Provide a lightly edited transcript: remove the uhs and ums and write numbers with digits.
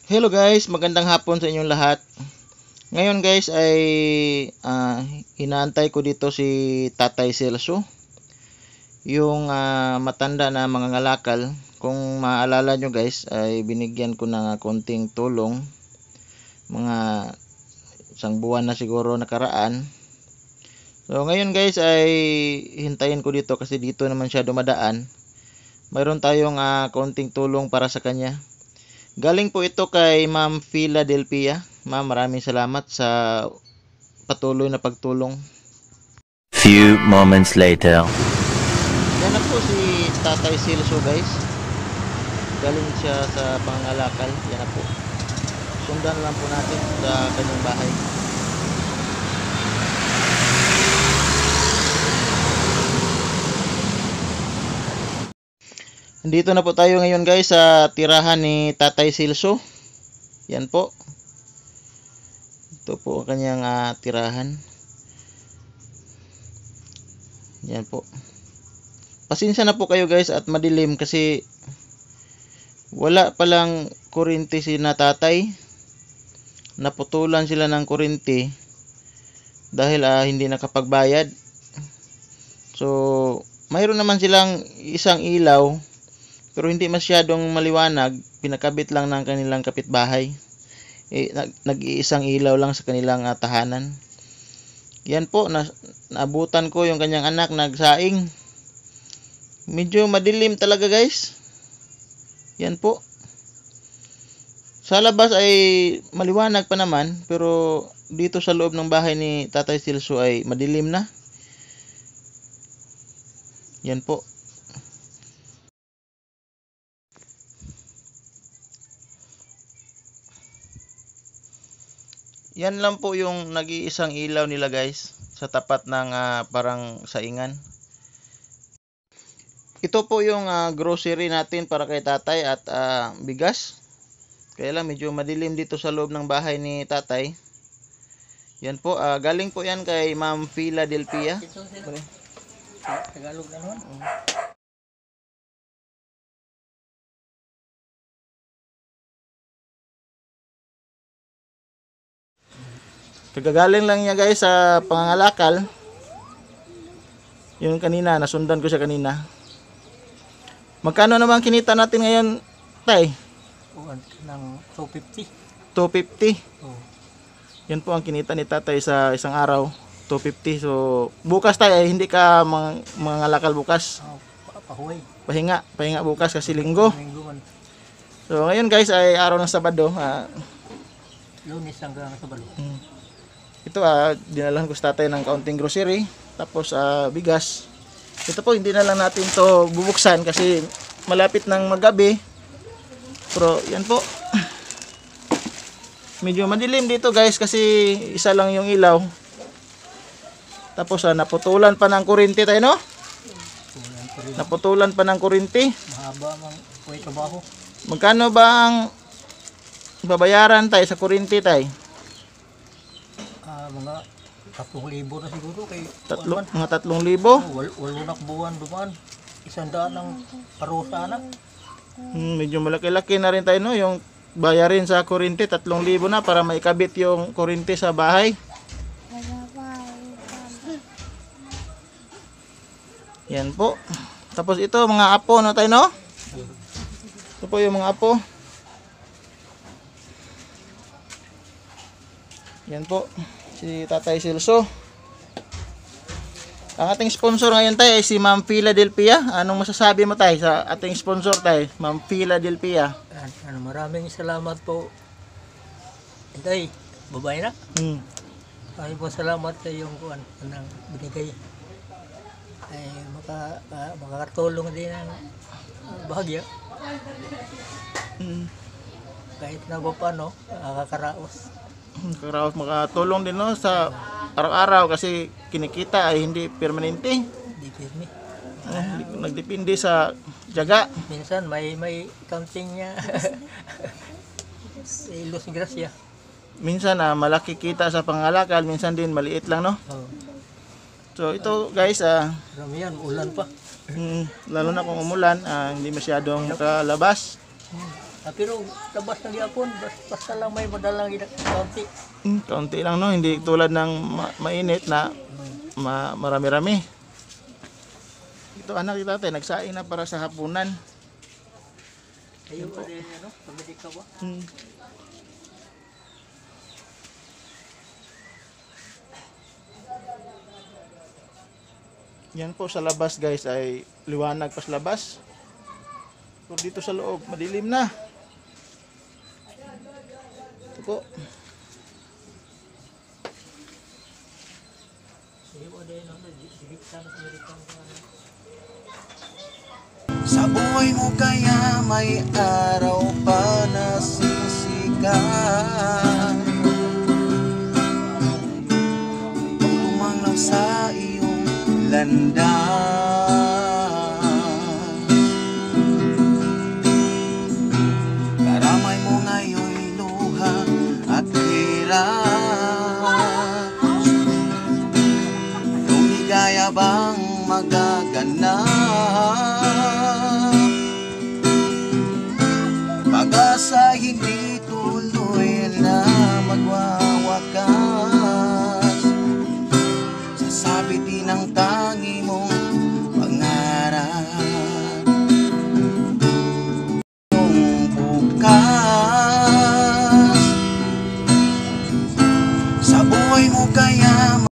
Hello guys, magandang hapon sa inyong lahat. Ngayon guys ay inaantay ko dito si Tatay Celso, yung matanda na mga ngalakal. Kung maalala nyo guys ay binigyan ko ng konting tulong mga isang buwan na siguro nakaraan. So ngayon guys ay hintayin ko dito kasi dito naman siya dumadaan. Mayroon tayong konting tulong para sa kanya. Galing po ito kay Ma'am Philadelphia. Ma'am, maraming salamat sa patuloy na pagtulong. Few moments later. Yan na po si Tatay Celso guys. Galing siya sa pangangalakal. Yan na po. Sundan lang po natin sa kanyang bahay. Dito na po tayo ngayon guys sa tirahan ni Tatay Celso. Yan po. Ito po ang kanyang tirahan. Yan po. Pasensya na po kayo guys at madilim kasi wala palang kuryente si na tatay. Naputulan sila ng kuryente dahil hindi nakapagbayad. So, mayroon naman silang isang ilaw pero hindi masyadong maliwanag, pinakabit lang ng kanilang kapitbahay. Nag-iisang ilaw lang sa kanilang tahanan. Yan po, naabutan ko yung kanyang anak nagsaing. Medyo madilim talaga guys. Yan po. Sa labas ay maliwanag pa naman, pero dito sa loob ng bahay ni Tatay Celso ay madilim na. Yan po. Yan lang po yung nag-iisang ilaw nila guys sa tapat ng parang saingan. Ito po yung grocery natin para kay tatay at bigas. Kaya lang medyo madilim dito sa loob ng bahay ni tatay. Yan po, galing po yan kay Ma'am Philadelphia. Tagalog na naman. Kagagaling lang niya guys sa pangangalakal. Yung kanina, nasundan ko siya kanina. Magkano naman kinita natin ngayon, tay? Ng 250. 250. Oh. Yan po ang kinita ni tatay sa isang araw. 250. So, bukas tayo, hindi ka mangangalakal bukas. Pahuway. Pahinga bukas kasi linggo. Linggo man. So, ngayon guys ay araw ng Sabado. Lunes hanggang Sabado. Ito dinalahan ko sa tatay ng kaunting grocery, tapos bigas. Ito po hindi na lang natin to bubuksan kasi malapit ng maggabi. Pero yan po. Medyo madilim dito guys kasi isa lang yung ilaw. Tapos naputulan pa ng kuryente tayo, no? Naputulan pa ng kuryente. Mahaba mang kuy trabaho. Magkano ba ang babayaran tayo sa kuryente tayo? Mga 3,000 na siguro kay Mga 3,000. walo na buwan duman. 100 ang parusa na. Medyo malaki-laki na rin tayo, no? Yung bayarin sa kuryente 3,000 na para maikabit yung kuryente sa bahay. Yan po. Tapos ito mga apo, no tayo, no? Ito po yung mga apo. Yan po si Tatay Celso. Ang ating sponsor ngayon tayo ay si Ma'am Philadelphia. Anong masasabi mo tayo sa ating sponsor tayo, Ma'am Philadelphia? Maraming salamat po. Tay, babae na. Ay po salamat sa iyong kuan nang binigay. Ay makakatulong din ang bahagya. Kahit na ba paano, nakakaraos. Makatulong din, no, sa araw-araw kasi kinikita ay hindi permanente. Di pirmi. Nagdepende sa tiyaga. Minsan may counting niya. Ilos grasya. Minsan malaki kita sa pangalakal, minsan din maliit lang, no? Oh. So ito guys, Ramihan, ulan pa. lalo na kung umulan, hindi masyadong kalabas. Pero labas na gyapon, basta lang may madalang kaunti. Kaunti lang no, hindi tulad ng mainit na marami-rami. Ito anak kita tayo, nagsaing na para sa hapunan. Ayun pa din ano, pamili ka ba? Yan po sa labas guys ay liwanag pa sa labas. Pero dito sa loob, madilim na. Ito po. Ayun pa din ano, digit sana sa Amerikano. Sa buhay mo kaya may araw pa na sisikat, tumanglaw sa iyong landas. Karamay mo ngayon'y luha at hirap. Iyong ligaya bang magaganap?